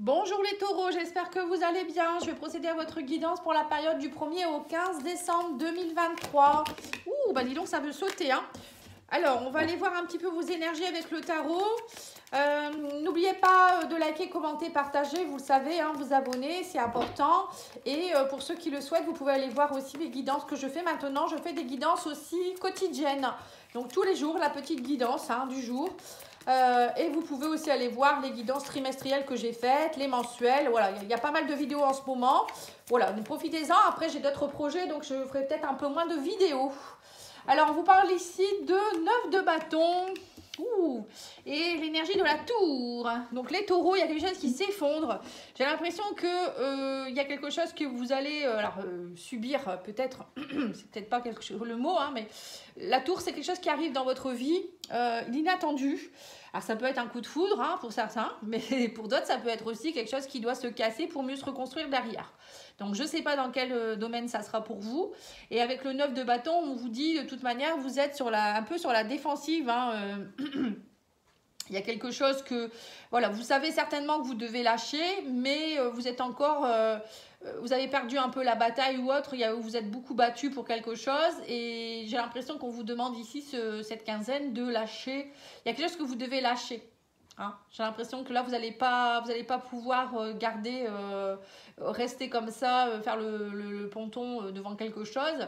Bonjour les taureaux, j'espère que vous allez bien. Je vais procéder à votre guidance pour la période du 1er au 15 décembre 2023. Ouh, bah dis donc, ça veut sauter, hein. Alors, on va aller voir un petit peu vos énergies avec le tarot. N'oubliez pas de liker, commenter, partager, vous le savez, hein, vous abonner, c'est important. Et pour ceux qui le souhaitent, vous pouvez aller voir aussi les guidances que je fais maintenant. Je fais des guidances aussi quotidiennes. Donc tous les jours, la petite guidance du jour. Et vous pouvez aussi aller voir les guidances trimestrielles que j'ai faites, les mensuelles. Voilà, il y a pas mal de vidéos en ce moment. Voilà, donc profitez-en. Après, j'ai d'autres projets, donc je ferai peut-être un peu moins de vidéos. Alors, on vous parle ici de 9 de bâton. Ouh, et l'énergie de la tour. Donc les taureaux, il y a quelque chose qui s'effondre. J'ai l'impression que il y a quelque chose que vous allez subir peut-être. C'est peut-être pas quelque chose, le mot, hein, mais la tour, c'est quelque chose qui arrive dans votre vie, l'inattendu. Alors ça peut être un coup de foudre pour certains, mais pour d'autres, ça peut être aussi quelque chose qui doit se casser pour mieux se reconstruire derrière. Donc je ne sais pas dans quel domaine ça sera pour vous. Et avec le 9 de bâton, on vous dit de toute manière, vous êtes un peu sur la défensive. Il y a quelque chose que, voilà, vous savez certainement que vous devez lâcher, mais vous êtes encore, vous avez perdu un peu la bataille ou autre, vous êtes beaucoup battu pour quelque chose et j'ai l'impression qu'on vous demande ici, cette quinzaine, de lâcher. Il y a quelque chose que vous devez lâcher. J'ai l'impression que là, vous n'allez pas pouvoir garder, rester comme ça, faire le ponton devant quelque chose.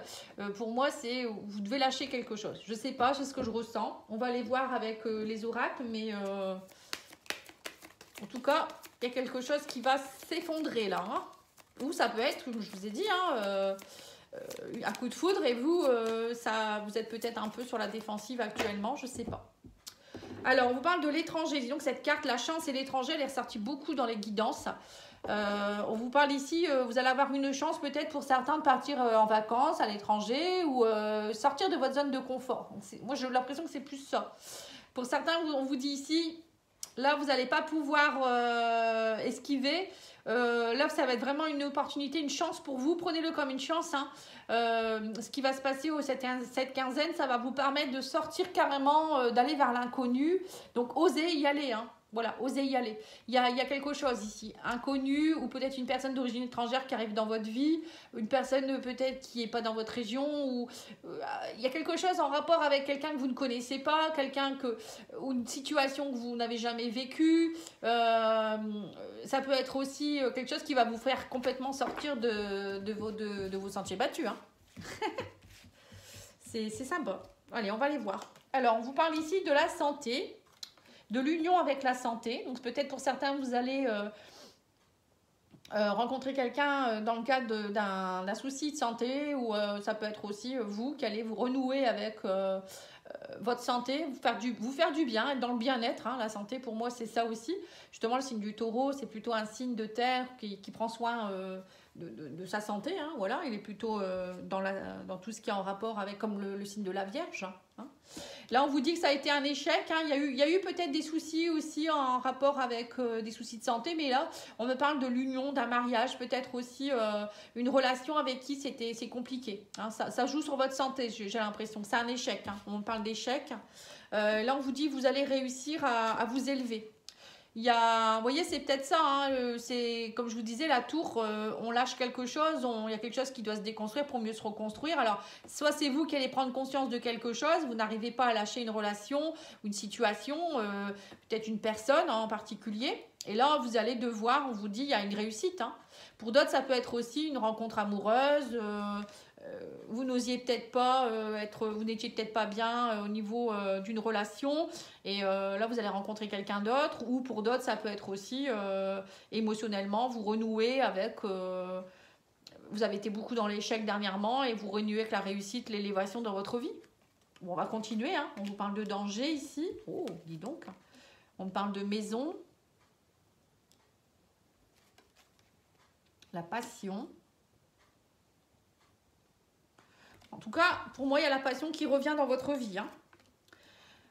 Pour moi, vous devez lâcher quelque chose. Je ne sais pas, c'est ce que je ressens. On va aller voir avec les oracles, mais en tout cas, il y a quelque chose qui va s'effondrer là. Ou ça peut être, comme je vous ai dit, un coup de foudre et vous êtes peut-être un peu sur la défensive actuellement, je ne sais pas. Alors, on vous parle de l'étranger. Dis donc, cette carte, la chance et l'étranger, elle est ressortie beaucoup dans les guidances. On vous parle ici, vous allez avoir une chance peut-être pour certains de partir en vacances à l'étranger ou sortir de votre zone de confort. Moi, j'ai l'impression que c'est plus ça. Pour certains, on vous dit ici, là, vous n'allez pas pouvoir esquiver. Là, ça va être vraiment une opportunité, une chance pour vous. Prenez-le comme une chance. Ce qui va se passer cette quinzaine, ça va vous permettre de sortir carrément, d'aller vers l'inconnu. Donc, osez y aller. Voilà, osez y aller. Il y a quelque chose ici. Inconnu ou peut-être une personne d'origine étrangère qui arrive dans votre vie. Une personne peut-être qui n'est pas dans votre région. Ou il y a quelque chose en rapport avec quelqu'un que vous ne connaissez pas. Ou une situation que vous n'avez jamais vécue. Ça peut être aussi quelque chose qui va vous faire complètement sortir de vos sentiers battus. C'est sympa. Allez, on va les voir. Alors, on vous parle ici de la santé, de l'union avec la santé. Donc, peut-être pour certains, vous allez rencontrer quelqu'un dans le cadre d'un souci de santé ou ça peut être aussi vous qui allez vous renouer avec votre santé, vous faire du bien, être dans le bien-être. La santé, pour moi, c'est ça aussi. Justement, le signe du taureau, c'est plutôt un signe de terre qui prend soin de sa santé. Voilà, il est plutôt dans tout ce qui est en rapport avec, comme le signe de la Vierge. Là, on vous dit que ça a été un échec. Il y a eu peut-être des soucis aussi en rapport avec des soucis de santé, mais là, on me parle de l'union, d'un mariage, peut-être aussi une relation avec qui c'est compliqué. Ça joue sur votre santé, j'ai l'impression. C'est un échec. On me parle d'échec. Là, on vous dit que vous allez réussir à vous élever. Vous voyez, c'est peut-être ça. C'est comme je vous disais, la tour, on lâche quelque chose, il y a quelque chose qui doit se déconstruire pour mieux se reconstruire. Alors, soit c'est vous qui allez prendre conscience de quelque chose, vous n'arrivez pas à lâcher une relation, une situation, peut-être une personne en particulier. Et là, vous allez devoir, on vous dit, il y a une réussite. Pour d'autres, ça peut être aussi une rencontre amoureuse. Vous n'osiez peut-être pas vous n'étiez peut-être pas bien au niveau d'une relation et là vous allez rencontrer quelqu'un d'autre, ou pour d'autres ça peut être aussi émotionnellement vous renouez avec vous avez été beaucoup dans l'échec dernièrement et vous renouez avec la réussite, l'élévation dans votre vie. Bon, on va continuer, on vous parle de danger ici. Oh, dis donc, on parle de maison, la passion. En tout cas, pour moi, il y a la passion qui revient dans votre vie.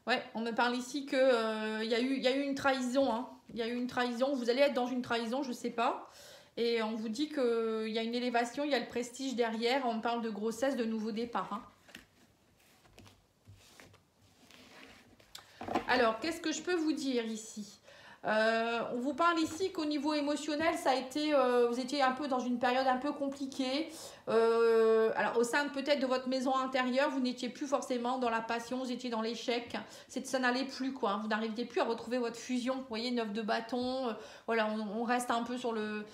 Ouais, on me parle ici qu'il y a eu une trahison. Il y a eu une trahison. Vous allez être dans une trahison, je ne sais pas. Et on vous dit qu'il y a une élévation, il y a le prestige derrière. On me parle de grossesse, de nouveau départ. Alors, qu'est-ce que je peux vous dire ici? On vous parle ici qu'au niveau émotionnel, ça a été, vous étiez un peu dans une période un peu compliquée. Alors au sein peut-être de votre maison intérieure, vous n'étiez plus forcément dans la passion, vous étiez dans l'échec. Ça n'allait plus quoi. Vous n'arriviez plus à retrouver votre fusion. Vous voyez, 9 de bâton. Voilà, on reste un peu sur le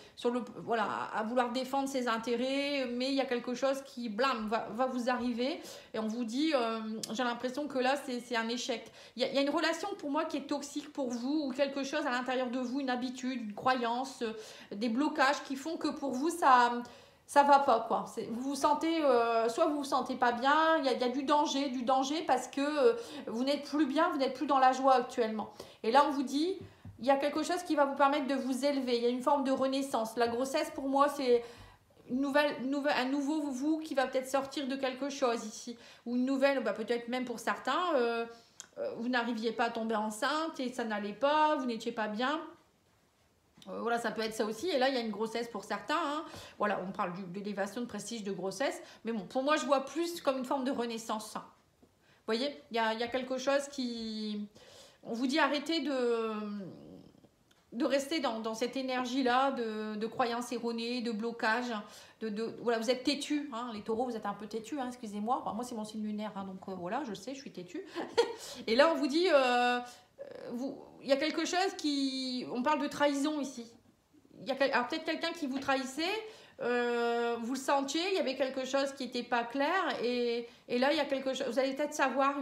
voilà, à vouloir défendre ses intérêts, mais il y a quelque chose qui blâme va vous arriver et on vous dit, j'ai l'impression que là c'est un échec. Il y a une relation pour moi qui est toxique pour vous ou quelque chose à l'intérieur de vous, une habitude, une croyance, des blocages qui font que pour vous ça va pas quoi. Vous vous sentez, soit vous vous sentez pas bien, il y a du danger parce que vous n'êtes plus bien, vous n'êtes plus dans la joie actuellement. Et là on vous dit, il y a quelque chose qui va vous permettre de vous élever, il y a une forme de renaissance. La grossesse pour moi c'est un nouveau vous qui va peut-être sortir de quelque chose ici. Ou une nouvelle, peut-être même pour certains, vous n'arriviez pas à tomber enceinte et ça n'allait pas, vous n'étiez pas bien. Voilà, ça peut être ça aussi. Et là, il y a une grossesse pour certains. Hein. Voilà, on parle d'élévation de prestige de grossesse. Mais bon, pour moi, je vois plus comme une forme de renaissance. Vous voyez, il y a quelque chose qui... On vous dit arrêtez de rester dans cette énergie-là de croyances erronées, de blocage. Voilà, vous êtes têtu. Hein. Les taureaux, vous êtes un peu têtu, hein, excusez-moi. Enfin, moi, c'est mon signe lunaire. Hein, donc voilà, je sais, je suis têtu. Et là, on vous dit... il y a quelque chose qui... On parle de trahison ici. Alors peut-être quelqu'un qui vous trahissait, vous le sentiez, il y avait quelque chose qui n'était pas clair. Et là, il y a quelque chose... Vous allez peut-être savoir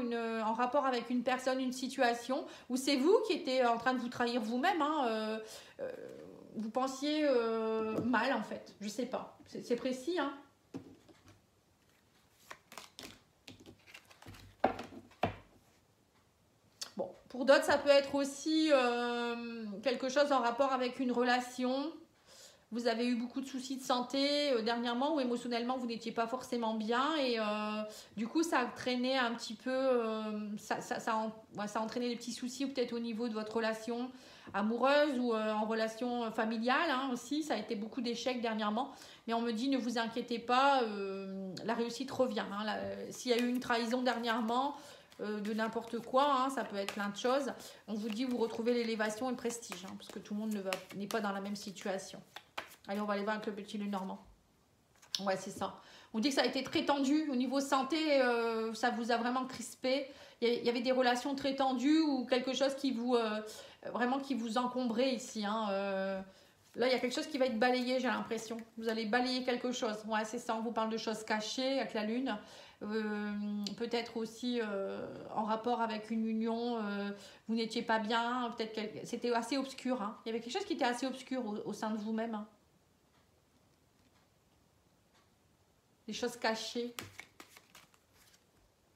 en rapport avec une personne, une situation, où c'est vous qui étiez en train de vous trahir vous-même. Hein, vous pensiez mal, en fait. Je ne sais pas. C'est précis, hein. Bon, pour d'autres, ça peut être aussi quelque chose en rapport avec une relation. Vous avez eu beaucoup de soucis de santé dernièrement ou émotionnellement, vous n'étiez pas forcément bien. Et du coup, ça a traîné un petit peu, ça a entraîné des petits soucis ou peut-être au niveau de votre relation amoureuse ou en relation familiale hein, aussi. Ça a été beaucoup d'échecs dernièrement. Mais on me dit, ne vous inquiétez pas, la réussite revient. Hein, s'il y a eu une trahison dernièrement, de n'importe quoi, hein, ça peut être plein de choses. On vous dit, vous retrouvez l'élévation et le prestige, hein, parce que tout le monde n'est pas dans la même situation. Allez, on va aller voir avec le petit Lenormand. Ouais, c'est ça. On dit que ça a été très tendu. Au niveau santé, ça vous a vraiment crispé. Il y avait des relations très tendues ou quelque chose qui vous... vraiment qui vous encombrait ici. Hein, là, il y a quelque chose qui va être balayé, j'ai l'impression. Vous allez balayer quelque chose. Ouais, c'est ça. On vous parle de choses cachées avec la lune. Peut-être aussi en rapport avec une union, vous n'étiez pas bien. Peut-être c'était assez obscur. Hein. Il y avait quelque chose qui était assez obscur au sein de vous-même. Hein. Des choses cachées.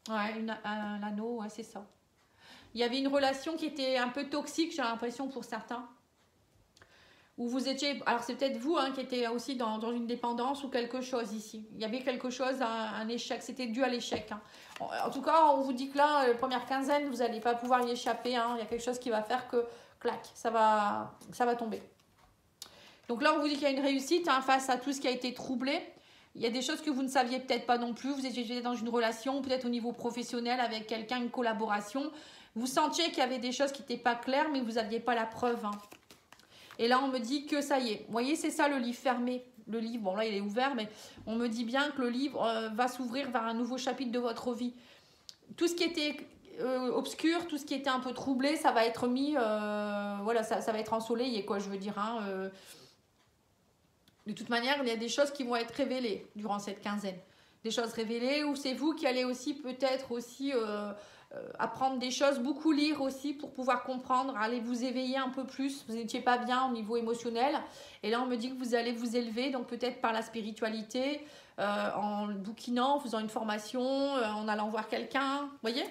Ouais, un anneau, ouais, c'est ça. Il y avait une relation qui était un peu toxique, j'ai l'impression, pour certains. Où vous étiez... Alors, c'est peut-être vous hein, qui étiez aussi dans une dépendance ou quelque chose ici. Il y avait quelque chose, un échec. C'était dû à l'échec. Hein. En tout cas, on vous dit que là, la première quinzaine, vous n'allez pas pouvoir y échapper. Hein. Il y a quelque chose qui va faire que, clac, ça va tomber. Donc là, on vous dit qu'il y a une réussite hein, face à tout ce qui a été troublé. Il y a des choses que vous ne saviez peut-être pas non plus. Vous étiez dans une relation, peut-être au niveau professionnel, avec quelqu'un, une collaboration. Vous sentiez qu'il y avait des choses qui n'étaient pas claires, mais vous n'aviez pas la preuve. Hein. Et là, on me dit que ça y est. Vous voyez, c'est ça le livre fermé. Le livre, bon là, il est ouvert, mais on me dit bien que le livre va s'ouvrir vers un nouveau chapitre de votre vie. Tout ce qui était obscur, tout ce qui était un peu troublé, ça va être mis... voilà, ça va être ensoleillé, quoi, je veux dire. Hein, de toute manière, il y a des choses qui vont être révélées durant cette quinzaine. Des choses révélées où c'est vous qui allez aussi peut-être aussi apprendre des choses, beaucoup lire aussi pour pouvoir comprendre, aller vous éveiller un peu plus. Vous n'étiez pas bien au niveau émotionnel. Et là, on me dit que vous allez vous élever, donc peut-être par la spiritualité, en bouquinant, en faisant une formation, en allant voir quelqu'un. Vous voyez ?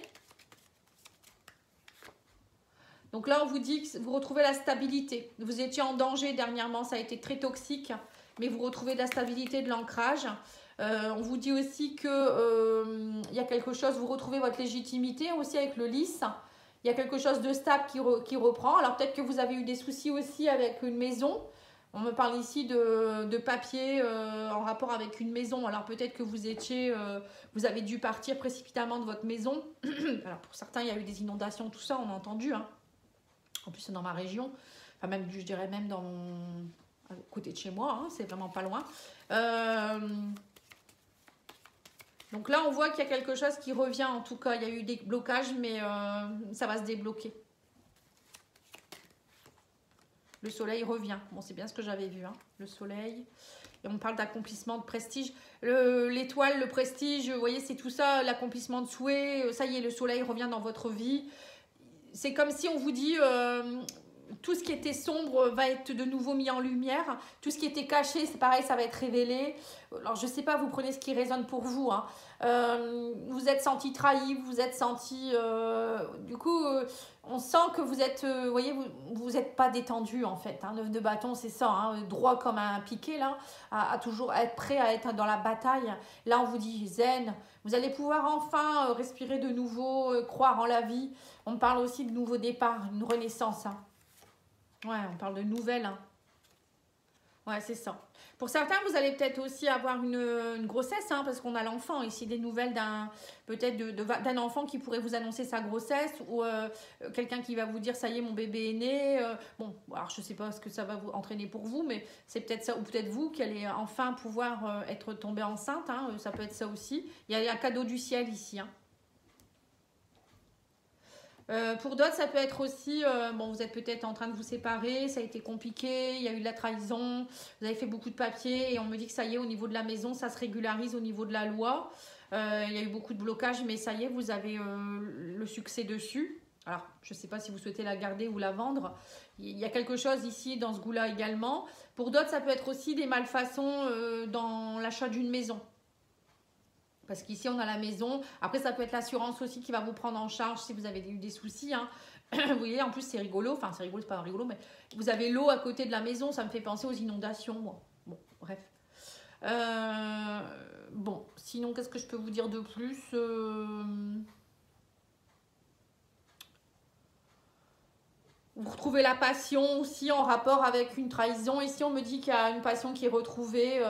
Donc là, on vous dit que vous retrouvez la stabilité. Vous étiez en danger dernièrement, ça a été très toxique. Mais vous retrouvez de la stabilité, de l'ancrage. On vous dit aussi que y a quelque chose, vous retrouvez votre légitimité aussi avec le lys. Il y a quelque chose de stable qui reprend. Alors peut-être que vous avez eu des soucis aussi avec une maison. On me parle ici de papier en rapport avec une maison. Alors peut-être que vous avez dû partir précipitamment de votre maison. Alors pour certains, il y a eu des inondations, tout ça, on a entendu. Hein. En plus, c'est dans ma région. Enfin, même, je dirais même à côté de chez moi. Hein, c'est vraiment pas loin. Donc là, on voit qu'il y a quelque chose qui revient. En tout cas, il y a eu des blocages, mais ça va se débloquer. Le soleil revient. Bon, c'est bien ce que j'avais vu, hein, le soleil. Et on parle d'accomplissement, de prestige. L'étoile, le prestige, vous voyez, c'est tout ça, l'accomplissement de souhait. Ça y est, le soleil revient dans votre vie. C'est comme si on vous dit... tout ce qui était sombre va être de nouveau mis en lumière. Tout ce qui était caché, c'est pareil, ça va être révélé. Alors, je ne sais pas, vous prenez ce qui résonne pour vous. Hein. Vous êtes senti trahi, vous êtes senti... du coup, on sent que vous êtes... vous voyez, vous n'êtes pas détendu, en fait. Hein. 9 de bâton, c'est ça. Hein, droit comme un piquet, là. À toujours être prêt à être dans la bataille. Là, on vous dit zen. Vous allez pouvoir enfin respirer de nouveau, croire en la vie. On parle aussi de nouveau départ, une renaissance. Hein. Ouais, on parle de nouvelles. Hein. Ouais, c'est ça. Pour certains, vous allez peut-être aussi avoir une grossesse, hein, parce qu'on a l'enfant ici, des nouvelles peut-être d'un enfant qui pourrait vous annoncer sa grossesse, ou quelqu'un qui va vous dire, ça y est, mon bébé est né. Bon, alors je ne sais pas ce que ça va vous entraîner pour vous, mais c'est peut-être ça, ou peut-être vous qui allez enfin pouvoir être tombée enceinte. Hein, ça peut être ça aussi. Il y a un cadeau du ciel ici. Hein. Pour d'autres, ça peut être aussi, bon, vous êtes peut-être en train de vous séparer, ça a été compliqué, il y a eu de la trahison, vous avez fait beaucoup de papiers et on me dit que ça y est, au niveau de la maison, ça se régularise au niveau de la loi. Il y a eu beaucoup de blocages, mais ça y est, vous avez le succès dessus. Alors, je ne sais pas si vous souhaitez la garder ou la vendre. Il y a quelque chose ici dans ce goût-là également. Pour d'autres, ça peut être aussi des malfaçons dans l'achat d'une maison. Parce qu'ici, on a la maison. Après, ça peut être l'assurance aussi qui va vous prendre en charge si vous avez eu des soucis. Hein. Vous voyez, en plus, c'est rigolo. Enfin, c'est rigolo, c'est pas rigolo, mais vous avez l'eau à côté de la maison. Ça me fait penser aux inondations, moi. Bon, bref. Bon, sinon, qu'est-ce que je peux vous dire de plus Vous retrouvez la passion aussi en rapport avec une trahison. Ici, on me dit qu'il y a une passion qui est retrouvée.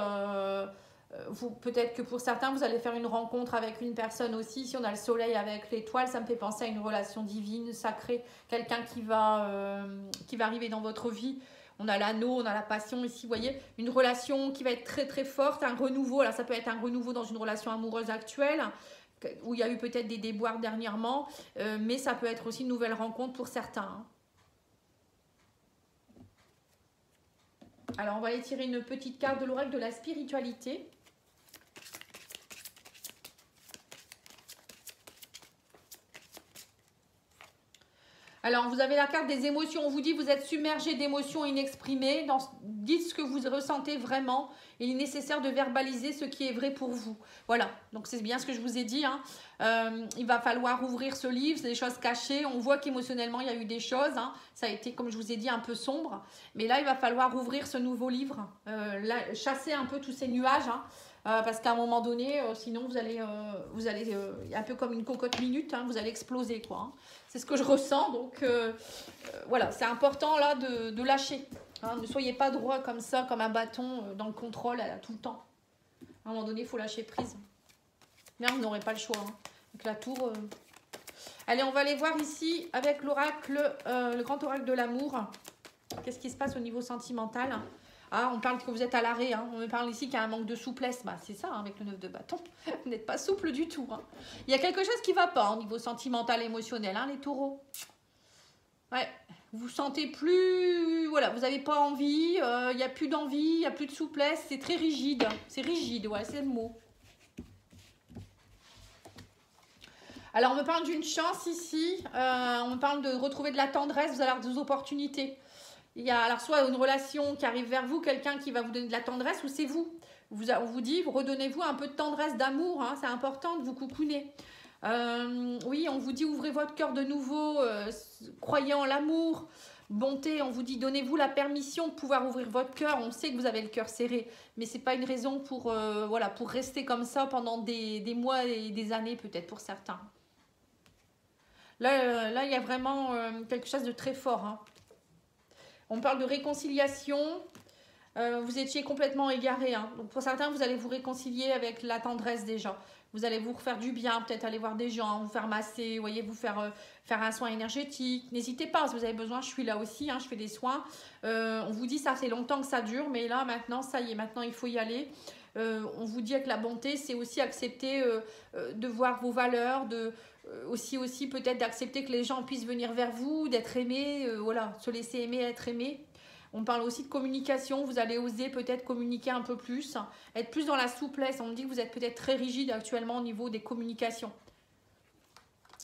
Peut-être que pour certains, vous allez faire une rencontre avec une personne aussi. Si on a le soleil avec l'étoile, ça me fait penser à une relation divine, sacrée. Quelqu'un qui va arriver dans votre vie. On a l'anneau, on a la passion ici, vous voyez. Une relation qui va être très très forte, un renouveau. Là, ça peut être un renouveau dans une relation amoureuse actuelle, où il y a eu peut-être des déboires dernièrement. Mais ça peut être aussi une nouvelle rencontre pour certains. Hein. Alors, on va aller tirer une petite carte de l'oracle de la spiritualité. Alors, vous avez la carte des émotions. On vous dit, vous êtes submergé d'émotions inexprimées. Dites ce que vous ressentez vraiment. Il est nécessaire de verbaliser ce qui est vrai pour vous. Voilà, donc c'est bien ce que je vous ai dit. Hein. Il va falloir ouvrir ce livre, c'est des choses cachées. On voit qu'émotionnellement, il y a eu des choses. Hein. Ça a été, comme je vous ai dit, un peu sombre. Mais là, il va falloir ouvrir ce nouveau livre. Chasser un peu tous ces nuages. Hein. Parce qu'à un moment donné, sinon vous allez un peu comme une cocotte minute, hein, vous allez exploser, quoi. Hein. C'est ce que je ressens, donc voilà, c'est important là de lâcher. Hein. Ne soyez pas droit comme ça, comme un bâton dans le contrôle tout le temps. À un moment donné, il faut lâcher prise. Mais vous n'aurez pas le choix. Hein. Donc la tour... Allez, on va aller voir ici avec l'oracle, le grand oracle de l'amour. Qu'est-ce qui se passe au niveau sentimental? Ah, on parle que vous êtes à l'arrêt. Hein. On me parle ici qu'il y a un manque de souplesse. Bah, c'est ça, hein, avec le 9 de bâton. Vous n'êtes pas souple du tout. Hein. Il y a quelque chose qui ne va pas au niveau sentimental, émotionnel, hein, les taureaux. Ouais, vous sentez plus... Voilà, vous n'avez pas envie. Il n'y a plus d'envie, il n'y a plus de souplesse. C'est très rigide. C'est rigide, ouais, c'est le mot. Alors, on me parle d'une chance ici. On me parle de retrouver de la tendresse. Vous allez avoir des opportunités. Il y a alors soit une relation qui arrive vers vous, quelqu'un qui va vous donner de la tendresse, ou c'est vous. On vous dit, redonnez-vous un peu de tendresse, d'amour, hein, c'est important de vous coucouner. Oui, on vous dit, ouvrez votre cœur de nouveau, croyez en l'amour, bonté, on vous dit, donnez-vous la permission de pouvoir ouvrir votre cœur. On sait que vous avez le cœur serré, mais ce n'est pas une raison pour, voilà, pour rester comme ça pendant des mois et des années, peut-être pour certains. Là, il y a vraiment quelque chose de très fort, hein. On parle de réconciliation. Vous étiez complètement égaré. Hein. Donc pour certains, vous allez vous réconcilier avec la tendresse déjà. Vous allez vous refaire du bien, peut-être aller voir des gens, vous faire masser, vous voyez, vous faire, faire un soin énergétique. N'hésitez pas, si vous avez besoin, je suis là aussi, hein, je fais des soins. On vous dit ça fait longtemps que ça dure, mais là maintenant, ça y est, maintenant il faut y aller. On vous dit que la bonté, c'est aussi accepter de voir vos valeurs, aussi peut-être d'accepter que les gens puissent venir vers vous, d'être aimé, voilà, se laisser aimer, être aimé. On parle aussi de communication, vous allez oser peut-être communiquer un peu plus, être plus dans la souplesse. On me dit que vous êtes peut-être très rigide actuellement au niveau des communications.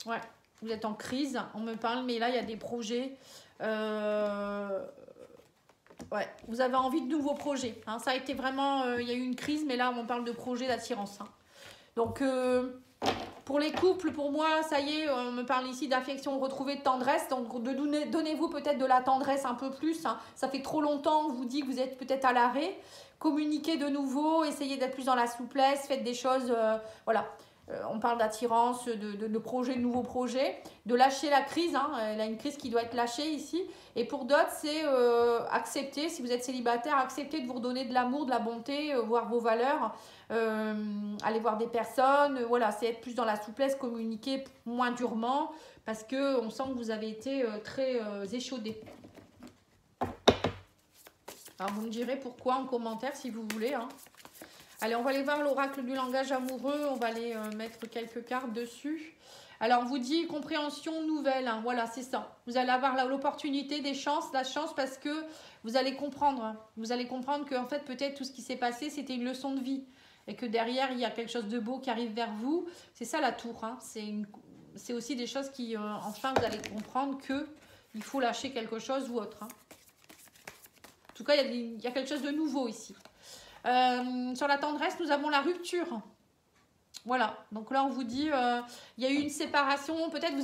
Ouais, vous êtes en crise, on me parle, mais là il y a des projets. Ouais, vous avez envie de nouveaux projets. Hein. Ça a été vraiment, il y a eu une crise, mais là on parle de projets d'attirance. Hein. Donc pour les couples, pour moi, ça y est, on me parle ici d'affection retrouvée, de tendresse. Donc donnez-vous peut-être de la tendresse un peu plus. Hein. Ça fait trop longtemps, on vous dit que vous êtes peut-être à l'arrêt. Communiquez de nouveau, essayez d'être plus dans la souplesse, faites des choses, voilà. On parle d'attirance, de projets, de nouveaux projets, de lâcher la crise. Hein. Elle a une crise qui doit être lâchée ici. Et pour d'autres, c'est accepter, si vous êtes célibataire, accepter de vous redonner de l'amour, de la bonté, voir vos valeurs, aller voir des personnes. Voilà, c'est être plus dans la souplesse, communiquer moins durement, parce qu'on sent que vous avez été très échaudé. Alors, vous me direz pourquoi en commentaire, si vous voulez. Hein. Allez, on va aller voir l'oracle du langage amoureux. On va aller mettre quelques cartes dessus. Alors, on vous dit compréhension nouvelle. Hein, voilà, c'est ça. Vous allez avoir l'opportunité, des chances, la chance parce que vous allez comprendre. Hein, vous allez comprendre que, en fait, peut-être tout ce qui s'est passé, c'était une leçon de vie. Et que derrière, il y a quelque chose de beau qui arrive vers vous. C'est ça la tour. Hein, c'est aussi des choses qui, enfin, vous allez comprendre qu'il faut lâcher quelque chose ou autre. Hein. En tout cas, il y a quelque chose de nouveau ici. Sur la tendresse, nous avons la rupture. Voilà, donc là on vous dit, il y a eu une séparation, peut-être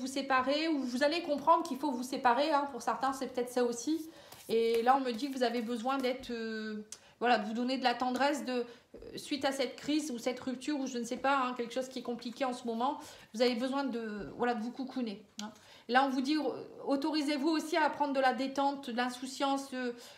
vous séparez ou vous allez comprendre qu'il faut vous séparer, hein, pour certains c'est peut-être ça aussi. Et là on me dit que vous avez besoin d'être, voilà, de vous donner de la tendresse suite à cette crise ou cette rupture ou je ne sais pas, hein, quelque chose qui est compliqué en ce moment, vous avez besoin de vous coucouner. Hein. Là, on vous dit, autorisez-vous aussi à prendre de la détente, de l'insouciance,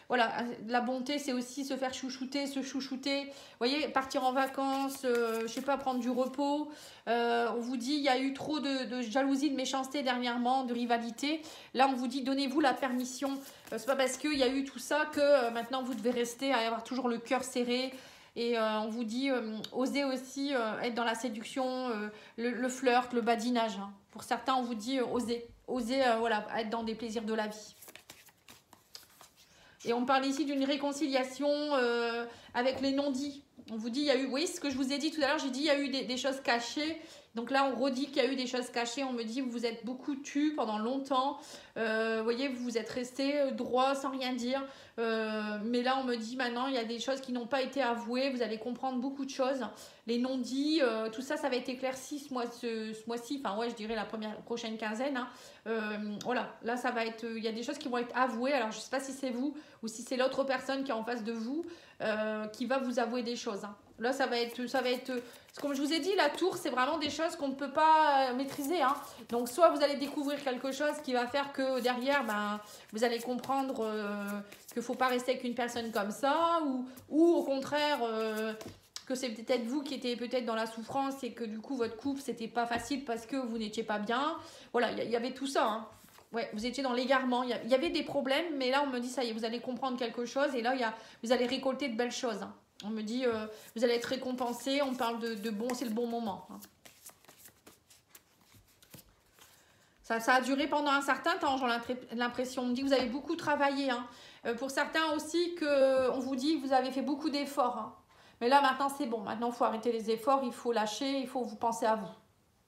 voilà, de la bonté, c'est aussi se faire chouchouter, se chouchouter. Vous voyez, partir en vacances, je sais pas, prendre du repos. On vous dit, il y a eu trop de jalousie, de méchanceté dernièrement, de rivalité. Là, on vous dit, donnez-vous la permission. C'est pas parce qu'il y a eu tout ça que maintenant vous devez rester à avoir toujours le cœur serré. Et on vous dit, osez aussi être dans la séduction, le flirt, le badinage. Hein. Pour certains, on vous dit, osez voilà, être dans des plaisirs de la vie. Et on parle ici d'une réconciliation avec les non-dits. On vous dit, il y a eu, oui, ce que je vous ai dit tout à l'heure, j'ai dit, il y a eu des choses cachées. Donc là, on redit qu'il y a eu des choses cachées. On me dit, vous vous êtes beaucoup tus pendant longtemps. Vous voyez, vous vous êtes resté droit sans rien dire. Mais là, on me dit maintenant, il y a des choses qui n'ont pas été avouées. Vous allez comprendre beaucoup de choses. Les non-dits, tout ça, ça va être éclairci ce mois-ci. Enfin, ouais, je dirais la prochaine quinzaine. Hein. Voilà, là, ça va être, il y a des choses qui vont être avouées. Alors, je ne sais pas si c'est vous ou si c'est l'autre personne qui est en face de vous qui va vous avouer des choses. Hein. Là, ça va être, comme je vous ai dit, la tour, c'est vraiment des choses qu'on ne peut pas maîtriser. Hein. Donc, soit vous allez découvrir quelque chose qui va faire que derrière, ben, vous allez comprendre qu'il ne faut pas rester avec une personne comme ça, ou au contraire, que c'est peut-être vous qui étiez peut-être dans la souffrance et que du coup, votre couple, c'était pas facile parce que vous n'étiez pas bien. Voilà, il y avait tout ça. Hein. Ouais, vous étiez dans l'égarement. Il y avait des problèmes, mais là, on me dit, ça y est, vous allez comprendre quelque chose et là, vous allez récolter de belles choses. Hein. On me dit, vous allez être récompensé, on parle de bon, c'est le bon moment. Hein. Ça a duré pendant un certain temps, j'ai l'impression. On me dit que vous avez beaucoup travaillé. Hein. Pour certains aussi, on vous dit que vous avez fait beaucoup d'efforts. Hein. Mais là, maintenant, c'est bon. Maintenant, il faut arrêter les efforts, il faut lâcher, il faut vous penser à vous.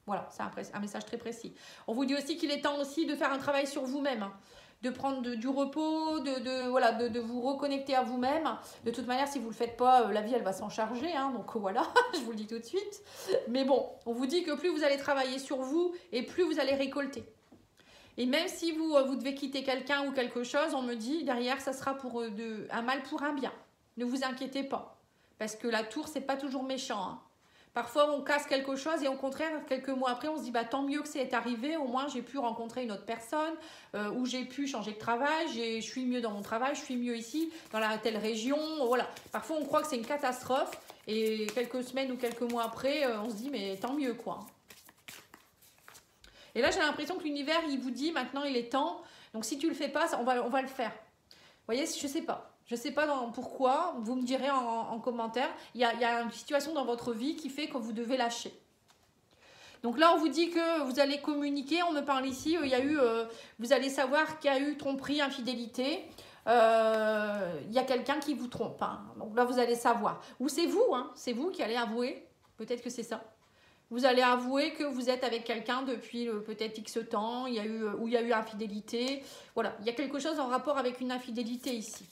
Voilà, c'est un message très précis. On vous dit aussi qu'il est temps aussi de faire un travail sur vous-même. Hein. De prendre du repos, de vous reconnecter à vous-même. De toute manière, si vous ne le faites pas, la vie, elle va s'en charger. Hein, donc voilà, je vous le dis tout de suite. Mais bon, on vous dit que plus vous allez travailler sur vous et plus vous allez récolter. Et même si vous devez quitter quelqu'un ou quelque chose, on me dit, derrière, ça sera un mal pour un bien. Ne vous inquiétez pas. Parce que la tour, c'est pas toujours méchant. Hein. Parfois, on casse quelque chose et au contraire, quelques mois après, on se dit bah, tant mieux que c'est arrivé, au moins j'ai pu rencontrer une autre personne ou j'ai pu changer de travail, je suis mieux dans mon travail, je suis mieux ici, dans la telle région. Voilà. Parfois, on croit que c'est une catastrophe et quelques semaines ou quelques mois après, on se dit mais tant mieux quoi. Et là, j'ai l'impression que l'univers, il vous dit maintenant, il est temps. Donc, si tu le fais pas, on va le faire. Vous voyez, je sais pas. Je ne sais pas pourquoi, vous me direz en commentaire, il y a une situation dans votre vie qui fait que vous devez lâcher. Donc là, on vous dit que vous allez communiquer, on me parle ici, vous allez savoir qu'il y a eu tromperie, infidélité, il y a quelqu'un qui vous trompe. Hein. Donc là, vous allez savoir. Ou c'est vous qui allez avouer, peut-être que c'est ça. Vous allez avouer que vous êtes avec quelqu'un depuis peut-être X temps, il y a eu infidélité. Voilà, il y a quelque chose en rapport avec une infidélité ici.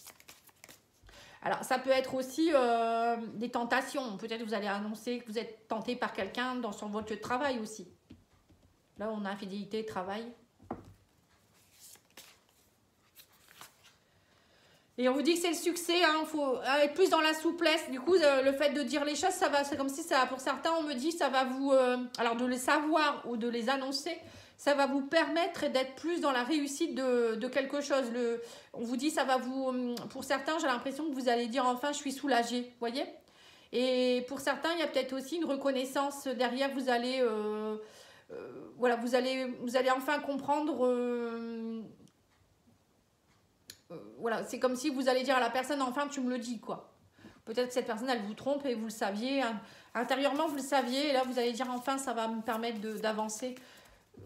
Alors, ça peut être aussi des tentations. Peut-être vous allez annoncer que vous êtes tenté par quelqu'un sur votre lieu de travail aussi. Là, on a infidélité, travail. Et on vous dit que c'est le succès, hein, faut être plus dans la souplesse. Du coup, le fait de dire les choses, c'est comme si ça, pour certains, on me dit, ça va vous... alors, de les savoir ou de les annoncer, ça va vous permettre d'être plus dans la réussite de quelque chose. On vous dit, ça va vous... Pour certains, j'ai l'impression que vous allez dire, enfin, je suis soulagée, vous voyez. Et pour certains, il y a peut-être aussi une reconnaissance derrière. Vous allez... voilà, vous allez enfin comprendre... voilà, c'est comme si vous allez dire à la personne, enfin, tu me le dis, quoi. Peut-être que cette personne, elle vous trompe et vous le saviez. Hein. Intérieurement, vous le saviez. Et là, vous allez dire, enfin, ça va me permettre d'avancer.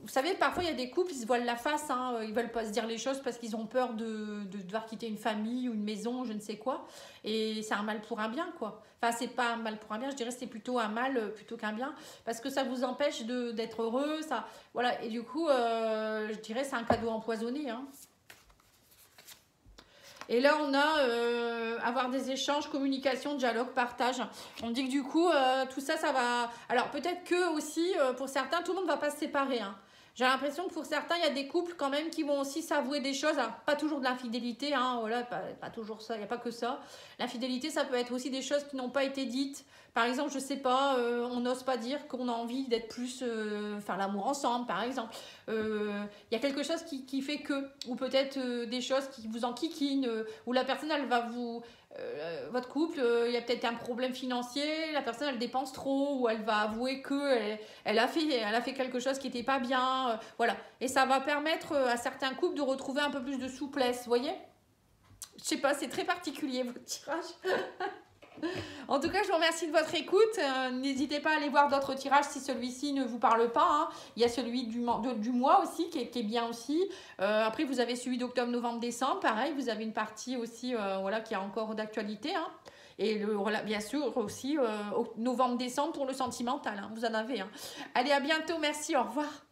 Vous savez, parfois, il y a des couples, ils se voilent la face. Hein, ils ne veulent pas se dire les choses parce qu'ils ont peur de devoir quitter une famille ou une maison, je ne sais quoi. Et c'est un mal pour un bien, quoi. Enfin, c'est pas un mal pour un bien, je dirais que c'est plutôt un mal plutôt qu'un bien. Parce que ça vous empêche d'être heureux. Ça, voilà. Et du coup, je dirais c'est un cadeau empoisonné, hein. Et là, on a avoir des échanges, communication, dialogue, partage. On dit que du coup, tout ça, ça va... Alors, peut-être que aussi, pour certains, tout le monde ne va pas se séparer. Hein. J'ai l'impression que pour certains, il y a des couples quand même qui vont aussi s'avouer des choses. Alors, pas toujours de l'infidélité, hein, voilà, pas toujours ça, il n'y a pas que ça. L'infidélité, ça peut être aussi des choses qui n'ont pas été dites. Par exemple, je sais pas, on n'ose pas dire qu'on a envie d'être plus, faire l'amour ensemble, par exemple. Il y a quelque chose qui fait que, ou peut-être des choses qui vous enquiquinent, où la personne, elle va vous... votre couple, il y a peut-être un problème financier, la personne, elle dépense trop, ou elle va avouer qu'elle a fait quelque chose qui n'était pas bien, voilà. Et ça va permettre à certains couples de retrouver un peu plus de souplesse, vous voyez? Je sais pas, c'est très particulier, votre tirage. En tout cas, je vous remercie de votre écoute. N'hésitez pas à aller voir d'autres tirages si celui-ci ne vous parle pas. Hein. Il y a celui du mois aussi qui est bien aussi. Après, vous avez celui d'octobre, novembre, décembre. Pareil, vous avez une partie aussi voilà, qui est encore d'actualité. Hein. Et bien sûr aussi novembre, décembre pour le sentimental. Hein. Vous en avez. Hein. Allez, à bientôt. Merci. Au revoir.